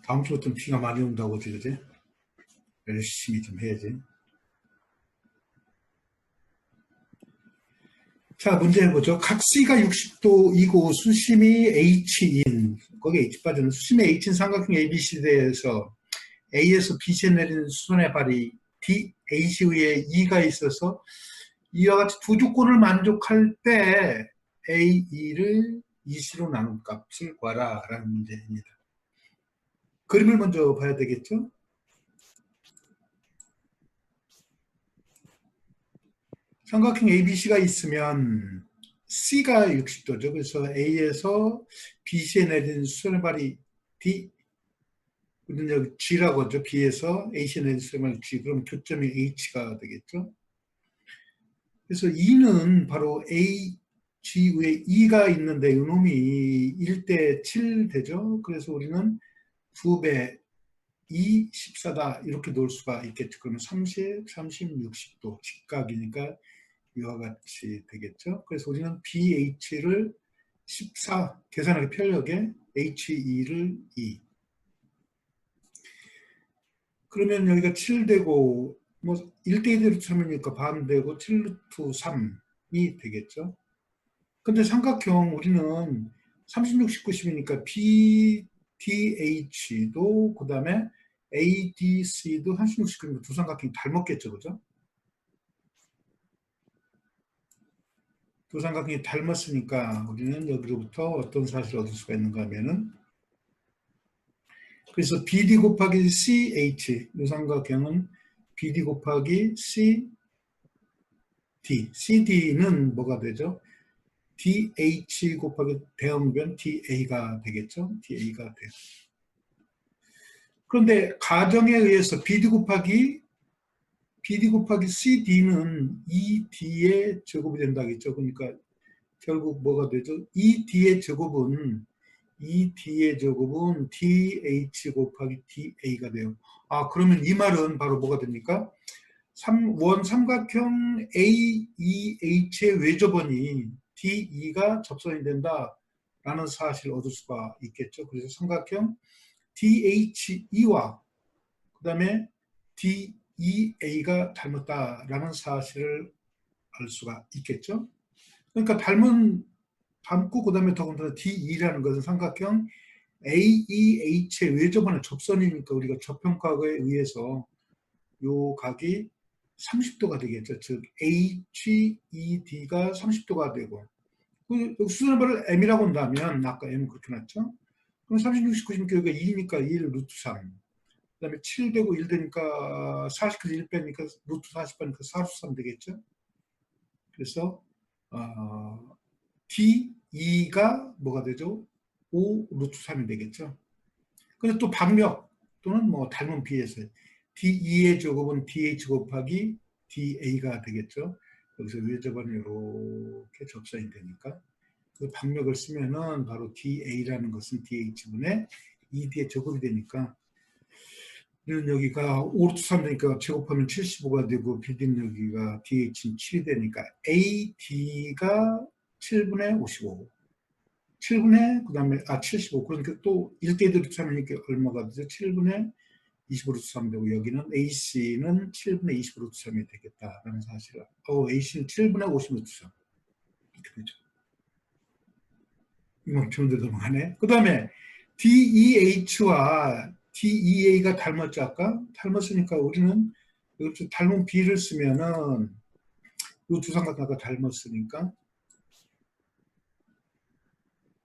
다음 주부터는 비가 많이 온다고 그지? 열심히 좀 해야지. 자, 문제 해보죠. 각 C가 60도이고 수심이 H인, 거기 H 빠지는 수심이 H인 삼각형 ABC대에서 A에서 BC에 내리는 수선의 발이 D, AC 위에 E가 있어서 이와 같이 두 조건을 만족할 때 A, E를 EC로 나눈 값을 구하라 라는 문제입니다. 그림을 먼저 봐야 되겠죠? 삼각형 ABC가 있으면 C가 60도죠. 그래서 A에서 BC에 내리는 수선의 발이 D, 우리는 여기 G라고 하죠. B에서 AC에 내리는 수선의 발이 G. 그럼 교점이 H가 되겠죠. 그래서 E는 바로 A, G 위에 E가 있는데 이놈이 1대 7 되죠. 그래서 우리는 2배 2, 14다 이렇게 놓을 수가 있겠죠. 그러면 30, 60도 직각이니까 이와 같이 되겠죠. 그래서 우리는 BH를 14 계산하기 편하게 HE를 2. 그러면 여기가 7되고 뭐 1대1대로 참으니까 반 되고 7루트 3이 되겠죠. 근데 삼각형 우리는 36, 19, 10이니까 BDH도 그 다음에 ADC도 36, 19이니까 두 삼각형이 닮았겠죠. 그죠? 두 삼각형이 닮았으니까 우리는 여기로부터 어떤 사실을 얻을 수가 있는가 하면은 그래서 BD 곱하기 CH 이 삼각형은 BD 곱하기 CD CD는 뭐가 되죠? DH 곱하기 대형변 DA가 되겠죠? DA가 돼요. 그런데 가정에 의해서 BD 곱하기 CD는 ED의 제곱이 된다겠죠. 그러니까 결국 뭐가 되죠? ED의 제곱은 DH 곱하기 DA가 돼요. 아, 그러면 이 말은 바로 뭐가 됩니까? 원 삼각형 AEH의 외접원이 DE가 접선이 된다라는 사실을 얻을 수가 있겠죠. 그래서 삼각형 DHE와 그 다음에 DEA가 닮았다라는 사실을 알 수가 있겠죠. 그러니까 닮고 그 다음에 더군다나 DE라는 것은 삼각형 AEH의 외접원의 접선이니까 우리가 접평각에 의해서 요 각이 30도가 되겠죠. 즉 HED가 30도가 되고 수선의 발을 M이라고 한다면 아까 M 그렇게 놨죠. 그럼 36, 19, 16 여기가 2니까 1 루트 3 그 다음에 7 되고 1 되니까 40에서 1 빼니까 루트 40 빼니까 4 루트 3 되겠죠. 그래서 DE가 뭐가 되죠? 5 루트 3이 되겠죠. 근데 또 박력 또는 뭐 닮은 비에서 DE의 제곱은 DH 곱하기 DA가 되겠죠. 여기서 외접원이 이렇게 접선이 되니까 그 박력을 쓰면은 바로 DA라는 것은 DH분의 ED의 제곱이 되니까 우리는 여기가 5루트 3 되니까 제곱하면 75가 되고 BD는 여기가 DH는 7이 되니까 AD가 7분의 55 7분의 그 다음에 75 그러니까 또 1대1 루트 3이니까 얼마가 되죠? 7분의 25루트 3 되고 여기는 AC는 7분의 25루트 3이 되겠다라는 사실을 AC는 7분의 50루트 3 이렇게 되죠. 이만큼도 넘어가네. 그 다음에 DEH와 DEA가 닮았죠 아까? 닮았으니까 우리는 이것도 닮은 B를 쓰면은 이 두 삼각형과 닮았으니까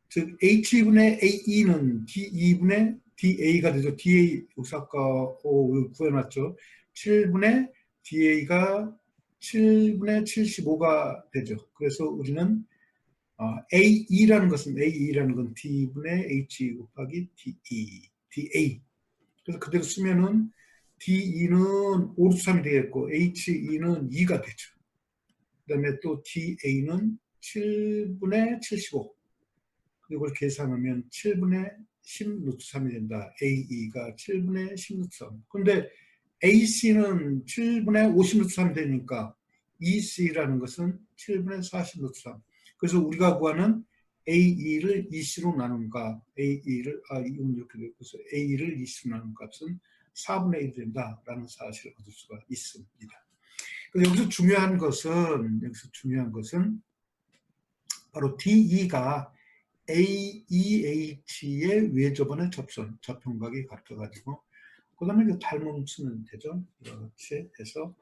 즉 H분의 AE는 DE분의 DA가 되죠. DA 여기서 아까 구해놨죠. 7분의 DA가 7분의 75가 되죠. 그래서 우리는 AE라는 건 D분의 H 곱하기 DA. 그래서 그대로 쓰면은 DE는 5루트 3이 되겠고 HE는 2가 되죠. 그 다음에 또 DA는 7분의 75. 이걸 계산하면 7분의 10 루트 3이 된다. AE가 7분의 10 루트 3. 근데 AC는 7분의 50 루트 3이 되니까 EC라는 것은 7분의 40 루트 3. 그래서 우리가 구하는 A2를 EC로 나눈 값, A2를, 이건 이렇게 되고, 그래서 A2를 EC로 나눈 값은 4분의 1이 된다라는 사실을 얻을 수가 있습니다. 여기서 중요한 것은 바로 DE가 AEH의 외접원의 접편각이 같아가지고, 그 다음에 닮음 쓰면 되죠. 이렇게 해서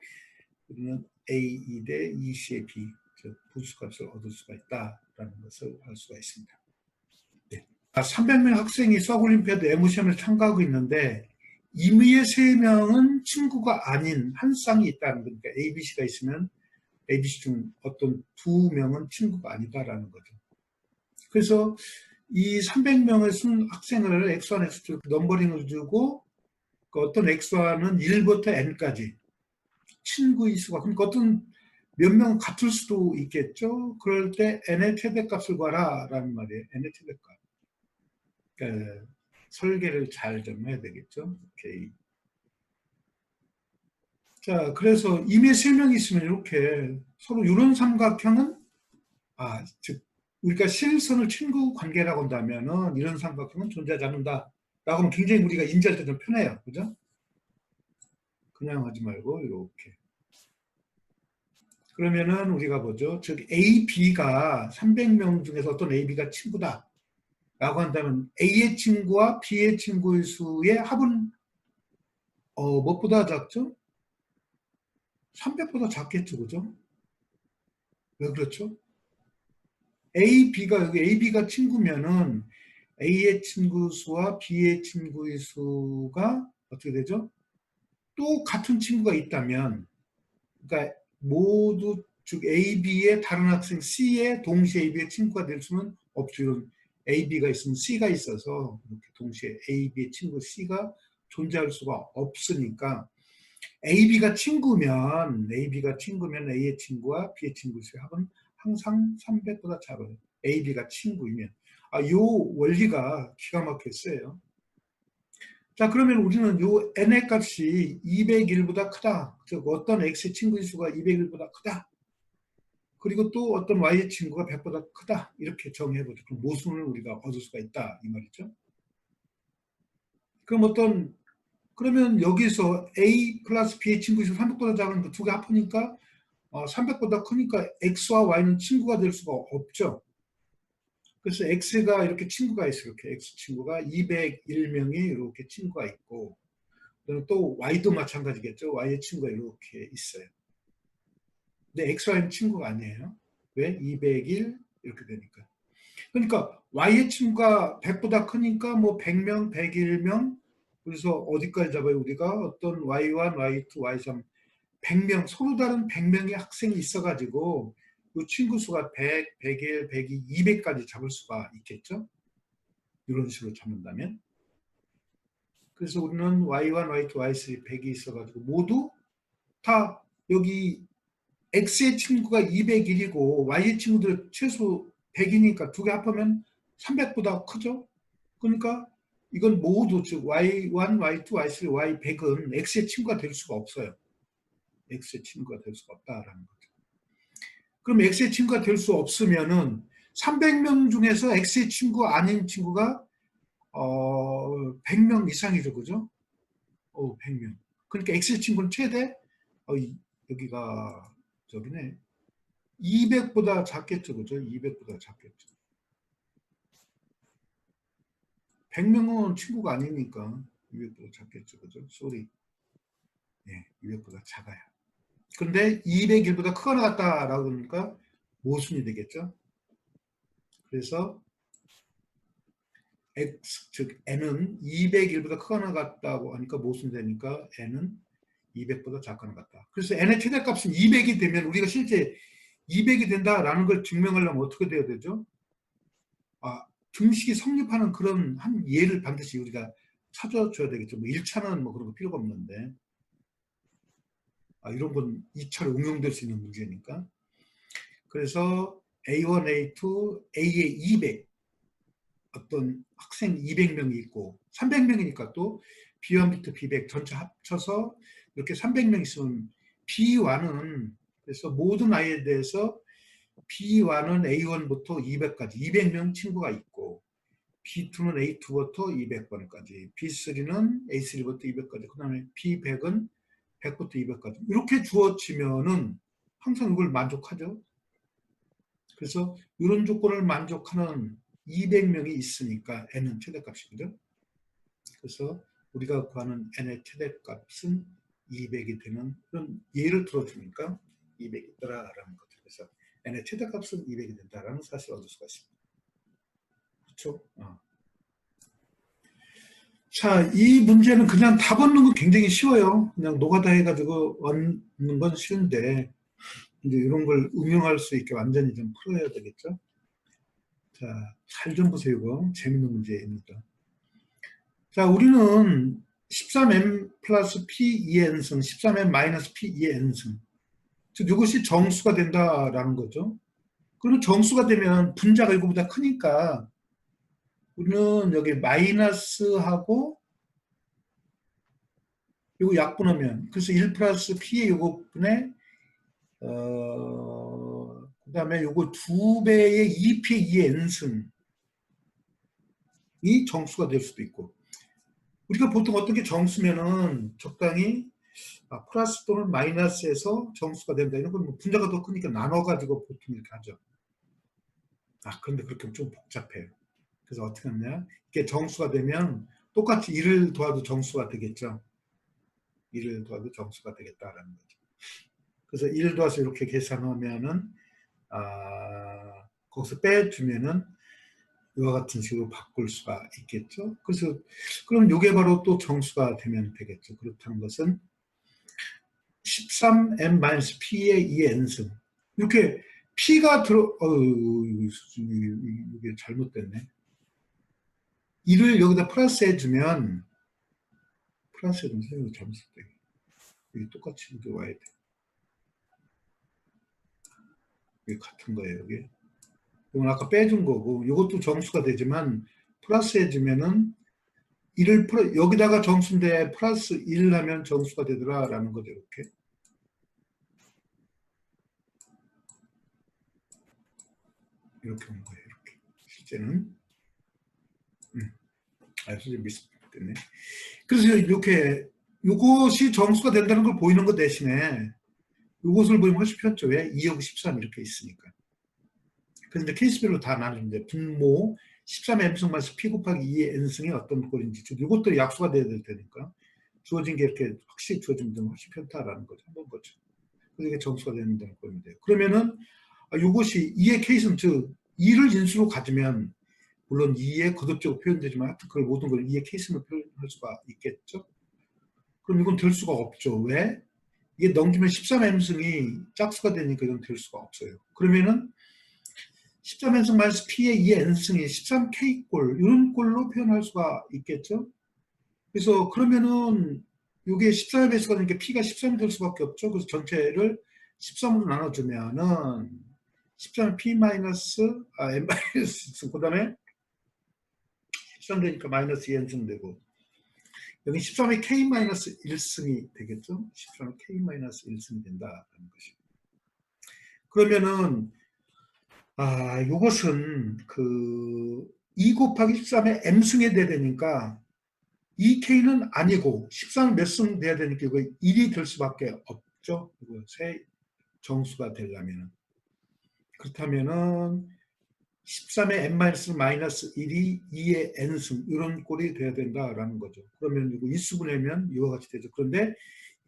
우리는 AE 대 EC의 B, 즉 부수값을 얻을 수가 있다라는 것을 알 수가 있습니다. 네. 300명 학생이 서울올림피아드 애무시험에 참가하고 있는데 임의의 3명은 친구가 아닌 한 쌍이 있다는 거니까 ABC가 있으면 ABC 중 어떤 2명은 친구가 아니다라는 거죠. 그래서 이 300명을 쓴 학생을 X1, X2 넘버링을 주고 그 어떤 X1은 1부터 N까지 친구의 수가, 그러니까 어떤 몇 명은 같을 수도 있겠죠. 그럴 때 N의 최대값을 구하라라는 말이에요. N의 최대값. 그러니까 설계를 잘 좀 해야 되겠죠. 오케이. 자, 그래서 임의 3명이 있으면 이렇게 서로 이런 삼각형은 즉 우리가 실선을 친구 관계라고 한다면은 이런 삼각형은 존재하지 않는다. 라고 하면 굉장히 우리가 인지할 때 좀 편해요. 그죠? 그냥 하지 말고 이렇게. 그러면은 우리가 보죠. 즉 A, B가 300명 중에서 어떤 A, B가 친구다. 라고 한다면 A의 친구와 B의 친구의 수의 합은 무엇보다 작죠? 300보다 작겠죠. 그죠? 왜 그렇죠? A, B가 여기 A, B가 친구면은 A의 친구 수와 B의 친구의 수가 어떻게 되죠? 또 같은 친구가 있다면, 그러니까 모두 즉 A, B의 다른 학생 C의 동시에 A, B의 친구가 될 수는 없죠. 이런 A, B가 있으면 C가 있어서 이렇게 동시에 A, B의 친구 C가 존재할 수가 없으니까 A, B가 친구면 A의 친구와 B의 친구의 합은 항상 300보다 작아요. A, B가 친구이면. 요 원리가 기가 막혔어요. 자, 그러면 우리는 요 n의 값이 201보다 크다. 즉 어떤 x의 친구의 수가 201보다 크다. 그리고 또 어떤 y의 친구가 100보다 크다. 이렇게 정의해보죠. 그럼 모순을 우리가 얻을 수가 있다. 이 말이죠. 그러면 여기서 a 플러스 b의 친구의 수 300보다 작은 그 두 개 합하니까 300보다 크니까 x와 y는 친구가 될 수가 없죠. 그래서 x가 이렇게 친구가 있어요. 이렇게 x 친구가 201명이 이렇게 친구가 있고, 또 y도 마찬가지겠죠. y의 친구가 이렇게 있어요. 근데 xy는 친구가 아니에요. 왜? 201 이렇게 되니까. 그러니까 y의 친구가 100보다 크니까 뭐 100명, 101명. 그래서 어디까지 잡아요? 우리가 어떤 y1, y2, y3 100명, 서로 다른 100명의 학생이 있어가지고 이 친구 수가 100, 101, 102, 200까지 잡을 수가 있겠죠. 이런 식으로 잡는다면. 그래서 우리는 y1, y2, y3 100이 있어가지고 모두 다 여기 x의 친구가 201이고 y의 친구들 최소 100이니까 두 개 합하면 300보다 크죠. 그러니까 이건 모두 즉 y1, y2, y3, y100은 x의 친구가 될 수가 없어요. x의 친구가 될 수가 없다라는 거죠. 그럼 x의 친구가 될 수 없으면은 300명 중에서 x의 친구 아닌 친구가 100명 이상이죠. 그죠? 100명. 그러니까 x의 친구는 최대 여기가 저기네. 200보다 작겠죠. 그죠? 200보다 작겠죠. 100명은 친구가 아니니까 200보다 작겠죠. 그죠? 쏘리. 네, 200보다 작아요. 그런데 201보다 크게 나갔다라고 그러니까 모순이 되겠죠. 그래서 x, 즉 n은 201보다 크게 나갔다고 하니까 모순되니까 n은 200보다 작게 나갔다. 그래서 n의 최대값은 200이 되면 우리가 실제 200이 된다라는 걸 증명하려면 어떻게 돼야 되죠? 등식이 성립하는 그런 한 예를 반드시 우리가 찾아줘야 되겠죠. 뭐 1차는 뭐 그런 거 필요가 없는데. 이런 건 2차로 응용될 수 있는 문제니까. 그래서 A1, A2, A의 200, 어떤 학생 200명이 있고 300명이니까 또 B1부터 B100 전체 합쳐서 이렇게 300명 있으면 B1은 그래서 모든 아이에 대해서 B1은 A1부터 200까지 200명 친구가 있고 B2는 A2부터 200번까지 B3는 A3부터 200까지 그 다음에 B100은 100부터 200까지 이렇게 주어지면은 항상 이걸 만족하죠. 그래서 이런 조건을 만족하는 200명이 있으니까 n은 최대값이거든. 그래서 우리가 구하는 n의 최대값은 200이 되는 그런 예를 들어주니까 200이 있더라라는 거죠. 그래서 n의 최대값은 200이 된다라는 사실을 얻을 수가 있습니다. 그렇죠? 자, 이 문제는 그냥 답 얻는 건 굉장히 쉬워요. 그냥 노가다 해가지고 얻는 건 쉬운데 이제 이런 걸 응용할 수 있게 완전히 좀 풀어야 되겠죠. 자, 잘 좀 보세요. 이거 재밌는 문제입니다. 자, 우리는 13m 플러스 p2의 n승, 13m 마이너스 p2의 n승. 즉 이것이 정수가 된다라는 거죠. 그리고 정수가 되면 분자가 이거보다 크니까 우리는 여기 마이너스하고 이거 약분하면 그래서 1 플러스 p의 요거분에 그 다음에 요거 2배의 2p의 2의 n승이 정수가 될 수도 있고 우리가 보통 어떤 게 정수면은 적당히 플러스 또는 마이너스에서 정수가 된다. 이런 건 뭐 분자가 더 크니까 나눠가지고 보통 이렇게 하죠. 그런데 그렇게 하면 좀 복잡해요. 그래서 어떻게 하냐. 이게 정수가 되면 똑같이 1을 더해도 정수가 되겠죠. 1을 더해도 정수가 되겠다라는 거죠. 그래서 1을 더해서 이렇게 계산하면은, 거기서 빼주면은 이와 같은 식으로 바꿀 수가 있겠죠. 그래서, 그럼 이게 바로 또 정수가 되면 되겠죠. 그렇다는 것은 13m-p의 2n승. 이렇게 p가 이게 잘못됐네. 1을 여기다 플러스 해주면, 플러스 해주면 선생님이 잘못했대. 여기 똑같이 이렇게 와야 돼. 이게 같은 거예요, 여기. 이건 아까 빼준 거고, 이것도 정수가 되지만, 플러스 해주면은, 1을 여기다가 정수인데 플러스 1 하면 정수가 되더라라는 거죠, 이렇게. 이렇게 온 거예요, 이렇게. 실제는. 실제 미스됐네. 그래서 이렇게, 이것이 정수가 된다는 걸 보이는 것 대신에, 이것을 보이면 훨씬 편죠. 왜? 2하고 13 이렇게 있으니까. 그런데 케이스별로 다 나누는데 분모 13의 m승 마이너스 p 곱하기 2의 n승이 어떤 꼴인지 이것도 약수가 돼야 될 테니까 주어진 게 이렇게 확실히 주어지면 훨씬 편하다라는 거죠. 한번 거죠. 그래서 이게 점수가 되는 꼴이 돼요. 그러면은 이것이 2의 케이스는 즉 2를 인수로 가지면 물론 2의 거듭적으로 표현되지만 하여튼 그걸 모든 걸 2의 케이스로 표현할 수가 있겠죠. 그럼 이건 될 수가 없죠. 왜? 이게 넘기면 13m승이 짝수가 되니까 이건 될 수가 없어요. 그러면은 13n승 마이너스 p의 2n승이 13k꼴 이런 꼴로 표현할 수가 있겠죠. 그래서 그러면은 이게 13의 배수가 되니까 p가 13이 될 수밖에 없죠. 그래서 전체를 13으로 나눠주면은 13 p 마이너스 n 마이너스 그 다음에 13 되니까 마이너스 2n승 되고 여기 13의 k 마이너스 1승이 되겠죠. 13의 k 마이너스 1승이 된다는 것이. 그러면은 이것은 2 곱하기 13의 m승이 돼야 되니까 2k는 아니고 13은 몇 승 돼야 되니까 이거 1이 될 수밖에 없죠. 이거 새 정수가 되려면은. 그렇다면은 13의 n-1이 2의 n승 이런 꼴이 돼야 된다라는 거죠. 그러면 이거 인수분해면 이와 같이 되죠. 그런데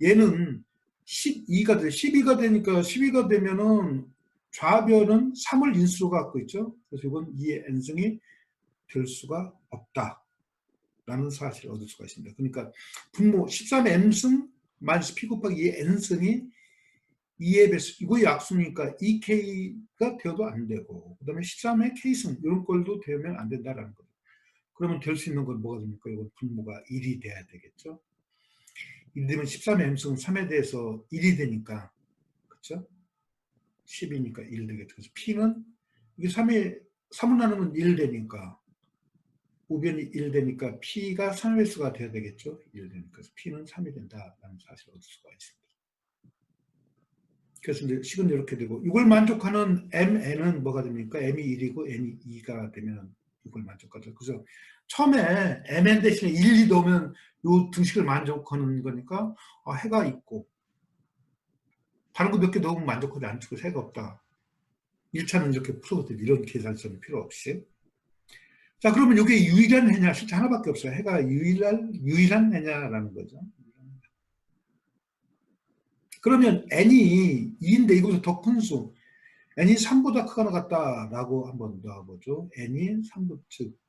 얘는 12가 돼. 12가 되니까 12가 되면은 좌변은 3을 인수로 갖고 있죠. 그래서 이건 2의 n승이 될 수가 없다. 라는 사실을 얻을 수가 있습니다. 그러니까 분모 13의 m승 마이너스 p 곱하기 2의 n승이 2의 배수, 이거 약수니까 2k가 되어도 안 되고 그 다음에 13의 k승 이런 꼴도 되면 안 된다라는 거죠. 그러면 될 수 있는 건 뭐가 됩니까? 이건 분모가 1이 돼야 되겠죠. 1이 되면 13의 m승은 3에 대해서 1이 되니까 그렇죠? 10이니까 1 되겠죠. 그래서 p는 이게 3을 나누면 1 되니까 우변이 1 되니까 p가 3의 수가 돼야 되겠죠. 1 되니까. 그래서 p는 3이 된다라는 사실을 얻을 수가 있습니다. 그래서 이제 식은 이렇게 되고, 이걸 만족하는 mn은 뭐가 됩니까? m이 1이고 n이 2가 되면 이걸 만족하죠. 그래서 처음에 mn 대신에 1, 2 넣으면 이 등식을 만족하는 거니까, 해가 있고, 다른 거 몇 개 넣으면 만족하지 않고 해가 없다. 1차는 이렇게 풀어도 돼요. 이런 계산성이 필요 없이. 자, 그러면 이게 유일한 해냐? 실제 하나밖에 없어요. 해가 유일한 해냐라는 거죠. 그러면 n이 2인데 이것보다 더 큰 수, n이 3보다 크거나 같다라고 한번 넣어보죠. n이 3보, 즉,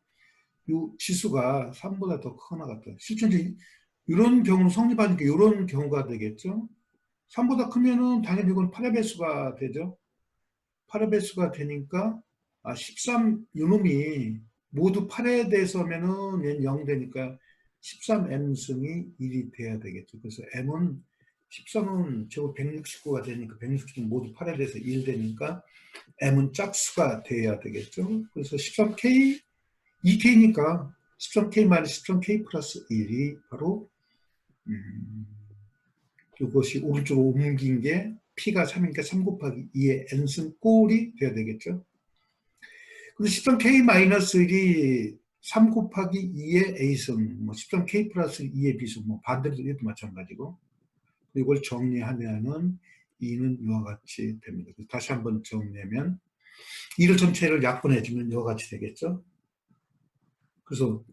이 지수가 3보다 더 크거나 같다. 실제 이제 이런 경우는 성립하는 게 이런 경우가 되겠죠. 3보다 크면은 당연히 이건 8의 배수가 되죠. 8의 배수가 되니까 13 요놈이 모두 8에 대해서면은 얘는 0 되니까 13m승이 1이 돼야 되겠죠. 그래서 m은 13은 제곱 169가 되니까 169는 모두 8에 대해서 1 되니까 m은 짝수가 돼야 되겠죠. 그래서 13k, 2k니까 13k-13k 플러스 1이 바로 이것이 오른쪽으로 옮긴 게 p가 3이니까 3 곱하기 2의 n승 꼴이 돼야 되겠죠. 그래서 13k-1이 3 곱하기 2의 a승, 13k 플러스 2의 b승, 반대로 해도 마찬가지고, 이걸 정리하면은 2는 이와 같이 됩니다. 다시 한번 정리하면 2를 전체를 약분해주면 이와 같이 되겠죠. 그래서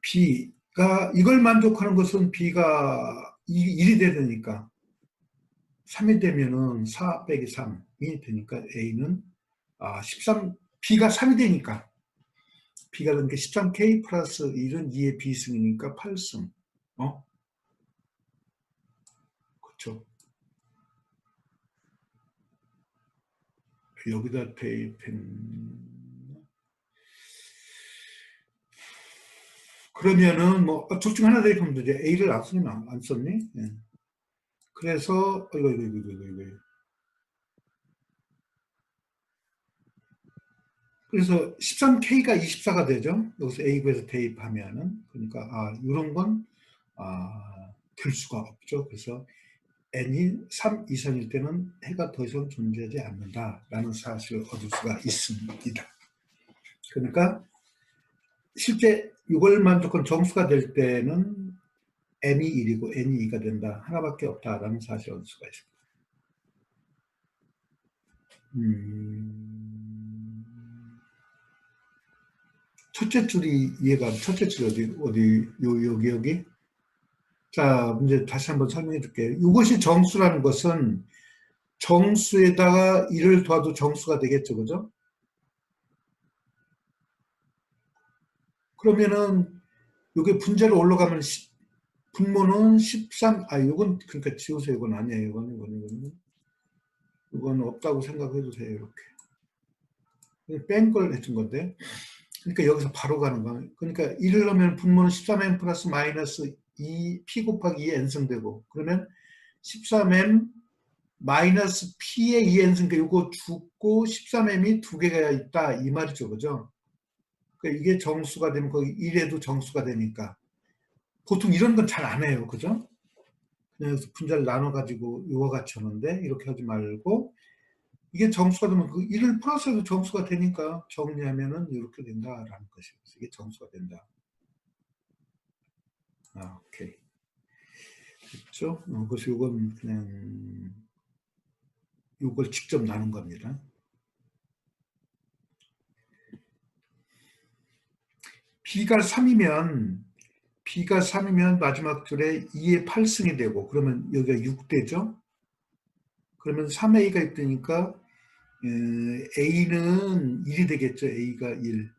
b가 이걸 만족하는 것은 b가 1이 되니까 3이 되면은 4 빼기 3이 되니까 a는 13 b가 3이 되니까 b가 되는 게 13k 플러스 1은 2의 b승이니까 8승. 그렇죠. 여기다 대입했나? 그러면은 둘 중 하나 대입하면 되죠. a를 안 쓰면 안 썼니? 예. 그래서 이거. 그래서 13k가 24가 되죠. 여기서 a 구에서 대입하면은 그러니까 이런 건 될 수가 없죠. 그래서 n이 3 이상일 때는 해가 더 이상 존재하지 않는다라는 사실을 얻을 수가 있습니다. 그러니까 실제 이걸 만족한 정수가 될 때는 m이 1이고 n이 2가 된다. 하나밖에 없다라는 사실을 얻을 수가 있습니다. 첫째 줄이 이해가 안 돼. 첫째 줄 어디, 여기. 자, 문제 다시 한번 설명해 줄게요. 이것이 정수라는 것은 정수에다가 1을 더해도 정수가 되겠죠. 그죠? 그러면은 이게 분자로 올라가면 분모는 13, 이건 그러니까 지우세요. 이건 아니에요. 이건 없다고 생각해도 돼요. 이렇게. 뺀 걸 해준 건데. 그러니까 여기서 바로 가는 거예요. 그러니까 1을 넣으면 분모는 13m 플러스 마이너스 2, p 곱하기 2의 n승 되고, 그러면 13m 마이너스 p의 2n승, 이거 죽고 13m이 두 개가 있다 이 말이죠. 그죠? 그러니까 이게 정수가 되면 거기 1에도 정수가 되니까. 보통 이런 건 잘 안 해요. 그죠? 그냥 분자를 나눠가지고 이와 같이 하는데 이렇게 하지 말고 이게 정수가 되면 그 1을 플러스해도 정수가 되니까 정리하면은 이렇게 된다라는 것이에요. 이게 정수가 된다. 오케이. 됐죠? 그래서 이건 그냥 이걸 직접 나눈 겁니다. B가 3이면 마지막 줄에 2의 8승이 되고, 그러면 여기가 6되죠? 그러면 3A가 있으니까 A는 1이 되겠죠? A가 1.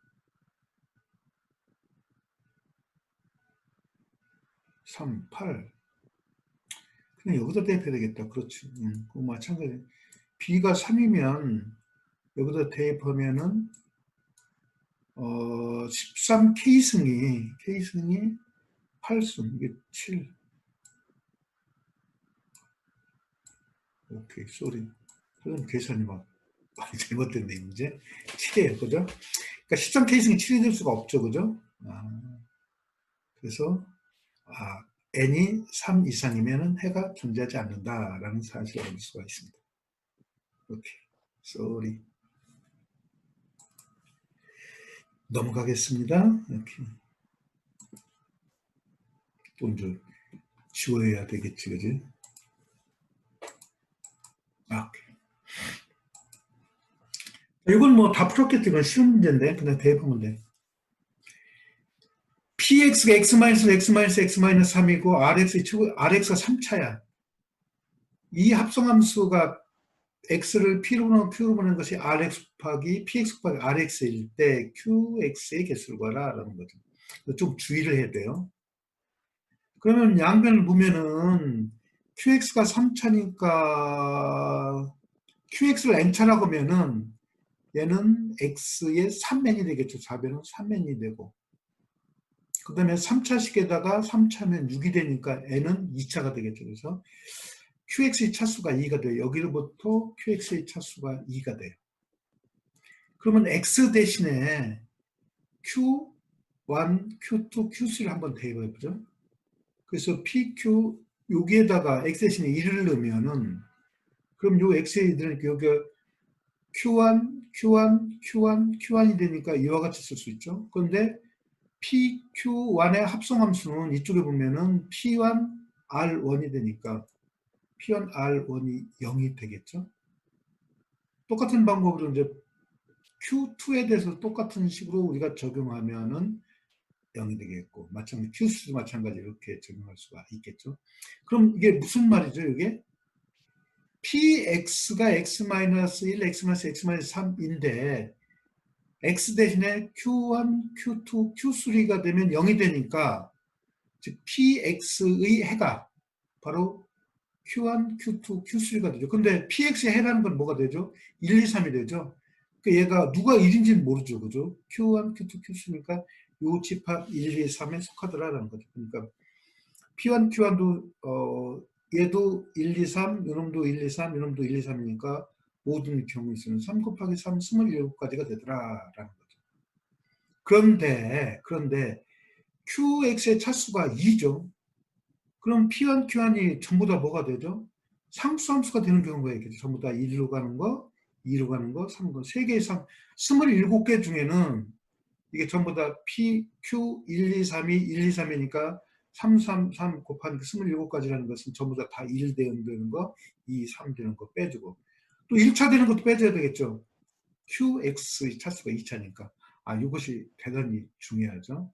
3, 8. 그냥 여기다 대입해야 되겠다. 그렇지. 그거 마찬가지. B가 3이면 여기다 대입하면은 13K승이 8승, 이게 7. 오케이, 쏘리. 그럼 계산이 막 많이 잘못됐네, 이제. 7이에요, 그죠? 그러니까 13K승이 7이 될 수가 없죠, 그죠? 그래서, n이 3 이상이면 해가 존재하지 않는다라는 사실을 알 수가 있습니다. 오케이. sorry. 넘어가겠습니다. 이렇게. 또 이제 지워야 되겠지, 그지? 이건 뭐 다 풀었겠지. 이건 쉬운 문제인데. 그냥 대입하면 돼. px가 x-x-x-3이고 rx가 3차야. 이 합성함수가 x를 p로 보낸 것이 rx 곱하기 px 곱하기 rx일 때 qx의 개수를 구하라라는 거죠. 좀 주의를 해야 돼요. 그러면 양변을 보면은 qx가 3차니까 qx를 n차라고 하면은 얘는 x의 3맨이 되겠죠. 좌변은 3맨이 되고 그 다음에 3차식에다가 3차면 6이 되니까 n은 2차가 되겠죠. 그래서 qx의 차수가 2가 돼요. 여기로부터 qx의 차수가 2가 돼요. 그러면 x 대신에 q1, q2, q3를 한번 대입해보죠. 그래서 pq 여기에다가 x 대신에 1을 넣으면은 그럼 요 x에 들으니까 여기 q1, q1, q1, q1이 되니까 이와 같이 쓸 수 있죠. 그런데 pq1의 합성함수는 이쪽에 보면은 p1, r1이 되니까 p1, r1이 0이 되겠죠. 똑같은 방법으로 이제 q2에 대해서 똑같은 식으로 우리가 적용하면은 0이 되겠고, 마찬가지 q수도 마찬가지 이렇게 적용할 수가 있겠죠. 그럼 이게 무슨 말이죠, 이게? px가 x-1, x-x-3인데 x 대신에 q1, q2, q3가 되면 0이 되니까 즉 px의 해가 바로 q1, q2, q3가 되죠. 근데 px의 해라는 건 뭐가 되죠? 1, 2, 3이 되죠. 그러니까 얘가 누가 1인지는 모르죠. 그죠? q1, q2, q3니까 요 집합 1, 2, 3에 속하더라라는 거죠. 그러니까 p1, q1도 얘도 1, 2, 3, 요놈도 1, 2, 3, 요놈도 1, 2, 3이니까 모든 경우 있으면 3 곱하기 3, 27가지가 되더라라는 거죠. 그런데 qx의 차수가 2죠. 그럼 p1, q1이 전부 다 뭐가 되죠? 상수함수가 되는 경우가 있겠죠. 전부 다 1로 가는 거, 2로 가는 거, 3거, 3개의 27개 중에는 이게 전부 다 p, q, 1, 2, 3이 1, 2, 3이니까 3, 3, 3 곱하니까 27가지라는 것은 전부 다 1 되는 거, 2, 3 되는 거 빼주고 또 1차 되는 것도 빼줘야 되겠죠. qx의 차수가 2차니까. 이것이 대단히 중요하죠.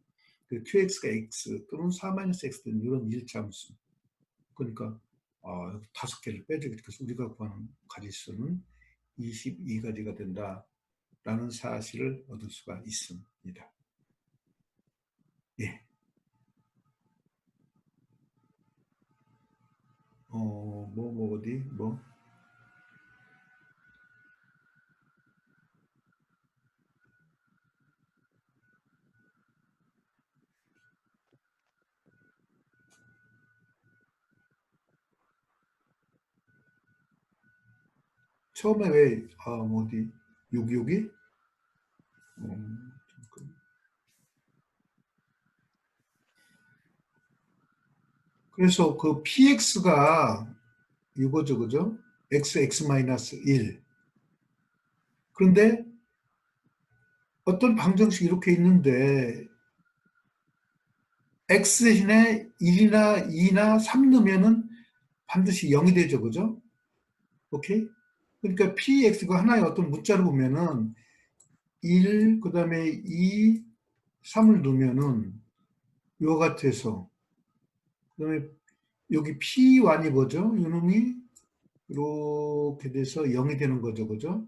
그 qx가 x 또는 4-x 되는 이런 1차 함수. 그러니까 5개를 빼주겠죠. 그래서 우리가 구하는 가지수는 22가지가 된다라는 사실을 얻을 수가 있습니다. 예. 어디? 처음에 왜, 어디? 666이? 그래서 그 px가 이거죠, 그죠? x-1. 그런데 어떤 방정식이 이렇게 있는데 x 대신에 1이나 2나 3 넣으면은 반드시 0이 되죠, 그죠? 오케이? 그러니까 px가 하나의 어떤 문자를 보면은 1, 그 다음에 2, 3을 넣으면은 이와 같아서 그 다음에 여기 p1이 뭐죠? 이놈이 이렇게 돼서 0이 되는 거죠, 그죠?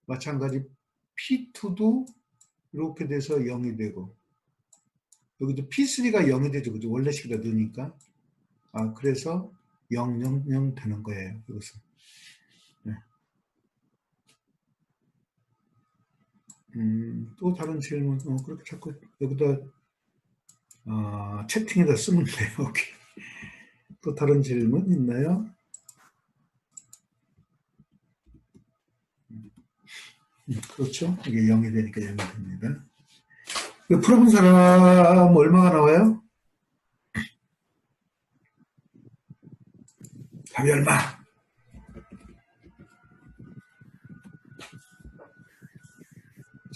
마찬가지 p2도 이렇게 돼서 0이 되고 여기도 p3가 0이 되죠, 그죠? 원래 식이라 넣으니까. 그래서 0, 0, 0 되는 거예요, 이것은. 네. 또 다른 질문, 그렇게 자꾸 여기다 채팅에다 쓰면 돼요. 오케이. 또 다른 질문 있나요? 그렇죠. 이게 0이 되니까 0이 됩니다. 풀어본 사람 얼마가 나와요? 답이 얼마?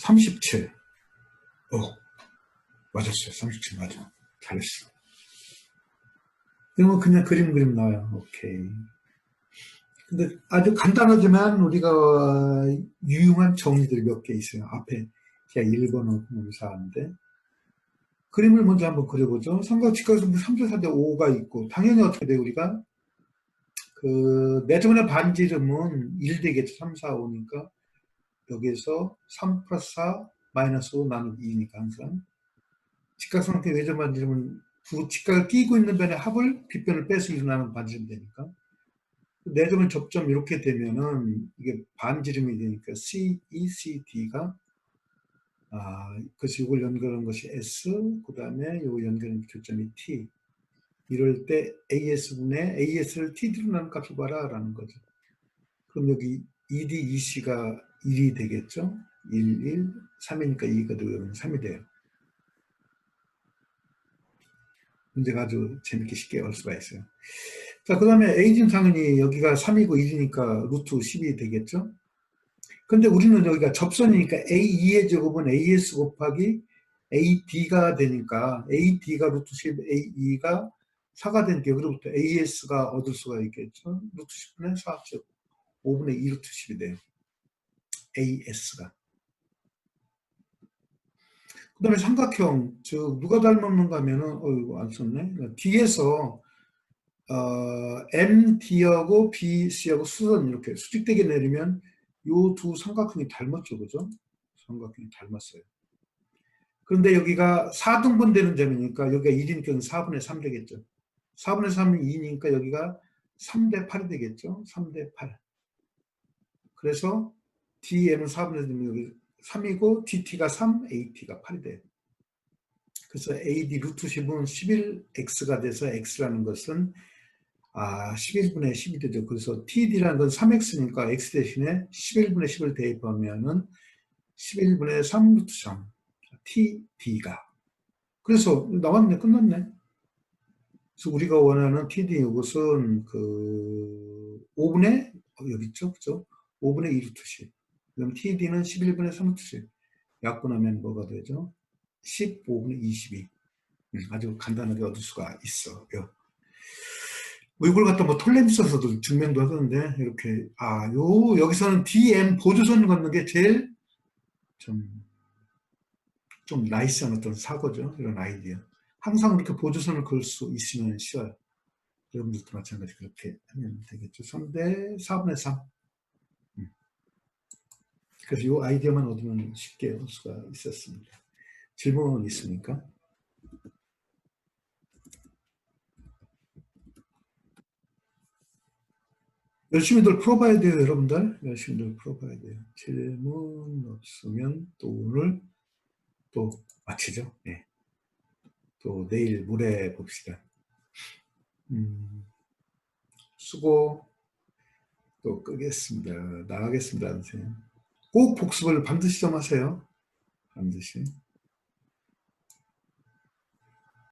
37. 맞았어요. 37 맞아. 잘했어. 그러면 그냥 그림 나와요. 오케이. 근데 아주 간단하지만 우리가 유용한 정의들이 몇 개 있어요. 앞에 제가 1번은 유사한데. 그림을 먼저 한번 그려보죠. 삼각 직각선부 3대 4대 5가 있고, 당연히 어떻게 돼요, 우리가? 그, 내점의 반지름은 1 되겠죠. 3, 4, 5니까. 여기에서 3 플러스 4 마이너스 5 나누기 2니까 항상. 직각삼각형의 외점 반지름은 두 직각을 끼고 있는 변의 합을 빗변을 빼서 일어나는 반지름 되니까. 내점의 접점 이렇게 되면은 이게 반지름이 되니까 CECD가 그래서 이걸 연결한 것이 S, 그 다음에 이거 연결한 교점이 T. 이럴 때 AS분의 AS를 TD로 나눈 값을 봐라 라는 거죠. 그럼 여기 ED, EC가 1이 되겠죠? 1, 1, 3이니까 2가 되면 3이 돼요. 문제가 아주 재밌게 쉽게 올 수가 있어요. 자, 그 다음에 A는 당연히 여기가 3이고 1이니까 루트 10이 되겠죠? 근데 우리는 여기가 접선이니까 A2의 제곱은 AS 곱하기 AD가 되니까 AD가 루트 10, A2가 4가 되니까 여기로부터 AS가 얻을 수가 있겠죠? 루트 10분의 4, 즉 5분의 2 루트 10이 돼요. AS가. 그 다음에 삼각형, 즉 누가 닮았는가 하면은 이거 안 썼네. D에서 MD하고 BC하고 수선 이렇게 수직되게 내리면 요 두 삼각형이 닮았죠, 그죠? 삼각형이 닮았어요. 그런데 여기가 4등분 되는 점이니까 여기가 1이니까 4분의 3 되겠죠. 4분의 3이 2니까 여기가 3대 8이 되겠죠. 3대 8. 그래서 DM은 4분의 3이면 여기 3이고 DT가 3, AT가 8이 돼요. 그래서 AD 루트 10은 11X가 돼서 X라는 것은 11분의 10이 되죠. 그래서 TD라는 건 3X니까 X 대신에 11분의 10을 대입하면은 11분의 3 루트 3 TD가. 그래서 나왔네. 끝났네. 그래서 우리가 원하는 TD 이것은 그 5분의 여기 있죠. 그죠? 5분의 2 루트 10. 그럼 TD는 11분의 3 루트 10. 약분하면 뭐가 되죠? 15분의 22. 아주 간단하게 얻을 수가 있어요. 뭐 이걸 갖다 뭐 톨레미 써서도 증명도 하던데 이렇게 여기서는 DM 보조선 걷는 게 제일 좀 나이스한 어떤 사고죠. 이런 아이디어. 항상 이렇게 보조선을 그을 수 있으면 쉬워요. 여러분들도 마찬가지 그렇게 하면 되겠죠. 3대 4분의 3. 그래서 이 아이디어만 얻으면 쉽게 올 수가 있었습니다. 질문 있습니까? 열심히들 풀어봐야 돼요, 여러분들. 열심히들 풀어봐야 돼요. 질문 없으면 또 오늘 또 마치죠. 네. 또 내일 모레 봅시다. 수고. 또 끄겠습니다. 나가겠습니다, 선생님. 꼭 복습을 반드시 좀 하세요. 반드시.